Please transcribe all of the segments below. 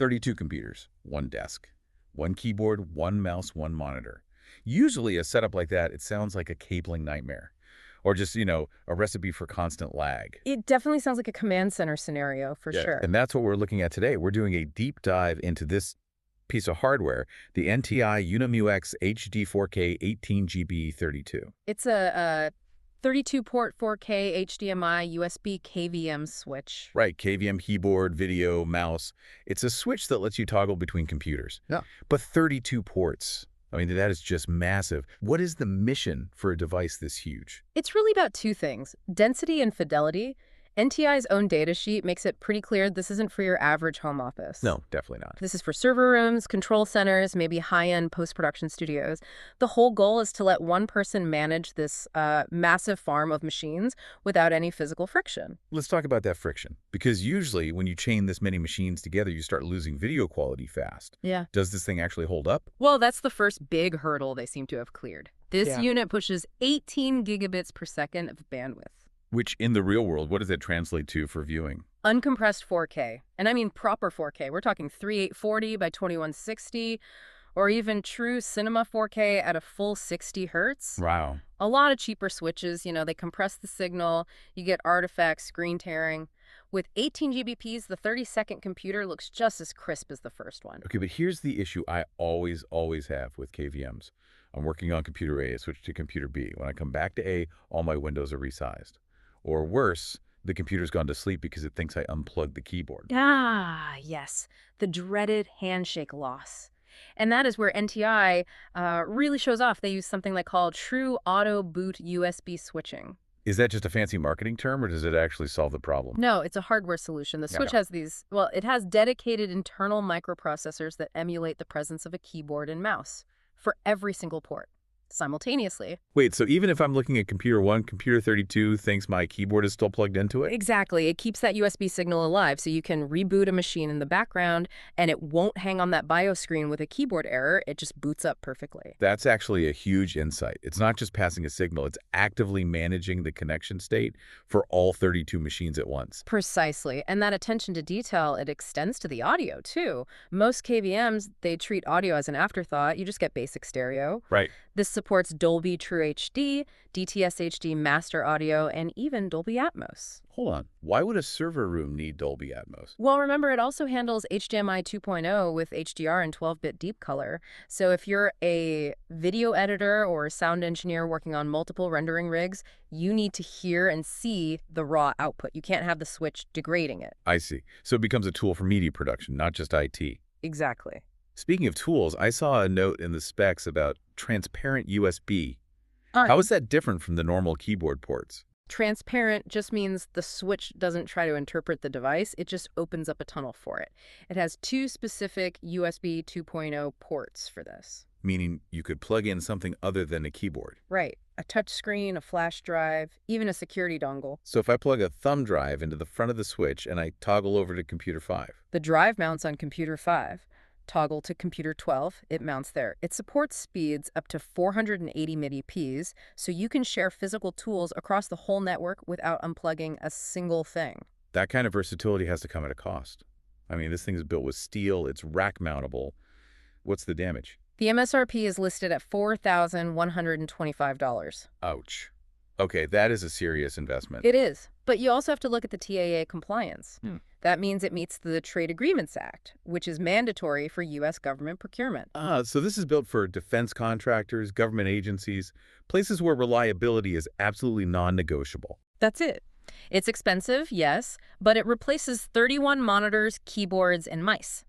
32 computers, one desk, one keyboard, one mouse, one monitor. Usually a setup like that, it sounds like a cabling nightmare. Or just, a recipe for constant lag. It definitely sounds like a command center scenario for sure. And that's what we're looking at today. We're doing a deep dive into this piece of hardware, the NTI UNIMUX-HD4K18GB-32. It's a 32-port 4K HDMI USB KVM switch. Right, KVM keyboard, video, mouse. It's a switch that lets you toggle between computers. Yeah. But 32 ports. I mean, that is just massive. What is the mission for a device this huge? It's really about two things, density and fidelity. NTI's own datasheet makes it pretty clear this isn't for your average home office. No, definitely not. This is for server rooms, control centers, maybe high-end post-production studios. The whole goal is to let one person manage this massive farm of machines without any physical friction. Let's talk about that friction. Because usually when you chain this many machines together, you start losing video quality fast. Yeah. Does this thing actually hold up? Well, that's the first big hurdle they seem to have cleared. This unit pushes 18 gigabits per second of bandwidth. Which, in the real world, what does that translate to for viewing? Uncompressed 4K. And I mean proper 4K. We're talking 3840 by 2160, or even true cinema 4K at a full 60 hertz. Wow. A lot of cheaper switches, they compress the signal, you get artifacts, screen tearing. With 18 GBPs, the 30-second computer looks just as crisp as the first one. Okay, but here's the issue I always have with KVMs. I'm working on computer A, I switch to computer B. When I come back to A, all my windows are resized. Or worse, the computer's gone to sleep because it thinks I unplugged the keyboard. Ah, yes, the dreaded handshake loss. And that is where NTI really shows off. They use something they call true auto boot USB switching. Is that just a fancy marketing term, or does it actually solve the problem? No, it's a hardware solution. The switch has it has dedicated internal microprocessors that emulate the presence of a keyboard and mouse for every single port simultaneously. Wait, so even if I'm looking at computer 1, computer 32 thinks my keyboard is still plugged into it? Exactly. It keeps that USB signal alive, so you can reboot a machine in the background, and it won't hang on that BIOS screen with a keyboard error. It just boots up perfectly. That's actually a huge insight. It's not just passing a signal. It's actively managing the connection state for all 32 machines at once. Precisely. And that attention to detail, it extends to the audio, too. Most KVMs, they treat audio as an afterthought. You just get basic stereo. Right. This supports Dolby True HD, DTS HD Master Audio, and even Dolby Atmos. Hold on. Why would a server room need Dolby Atmos? Well, remember, it also handles HDMI 2.0 with HDR and 12-bit deep color. So if you're a video editor or a sound engineer working on multiple rendering rigs, you need to hear and see the raw output. You can't have the switch degrading it. I see. So it becomes a tool for media production, not just IT. Exactly. Speaking of tools, I saw a note in the specs about transparent USB. How is that different from the normal keyboard ports? Transparent just means the switch doesn't try to interpret the device. It just opens up a tunnel for it. It has two specific USB 2.0 ports for this. Meaning you could plug in something other than a keyboard. Right. A touch screen, a flash drive, even a security dongle. So if I plug a thumb drive into the front of the switch and I toggle over to computer 5. The drive mounts on computer 5. Toggle to computer 12, it mounts there. It supports speeds up to 480 MIDI-Ps, so you can share physical tools across the whole network without unplugging a single thing. That kind of versatility has to come at a cost. I mean, this thing is built with steel, it's rack mountable. What's the damage? The MSRP is listed at $4,125. Ouch. Okay, that is a serious investment. It is, but you also have to look at the TAA compliance. That means it meets the Trade Agreements Act, which is mandatory for U.S. government procurement. So this is built for defense contractors, government agencies, places where reliability is absolutely non-negotiable. That's it. It's expensive, yes, but it replaces 31 monitors, keyboards, and mice.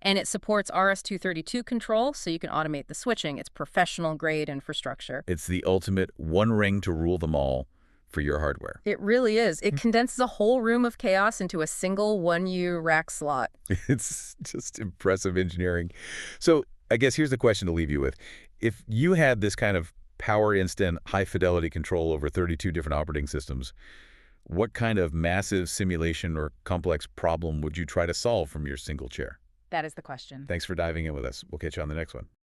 And it supports RS-232 control, so you can automate the switching. It's professional-grade infrastructure. It's the ultimate one ring to rule them all for your hardware. It really is. It condenses a whole room of chaos into a single 1U rack slot. It's just impressive engineering. So I guess here's the question to leave you with. If you had this kind of power instant, high-fidelity control over 32 different operating systems, what kind of massive simulation or complex problem would you try to solve from your single chair? That is the question. Thanks for diving in with us. We'll catch you on the next one.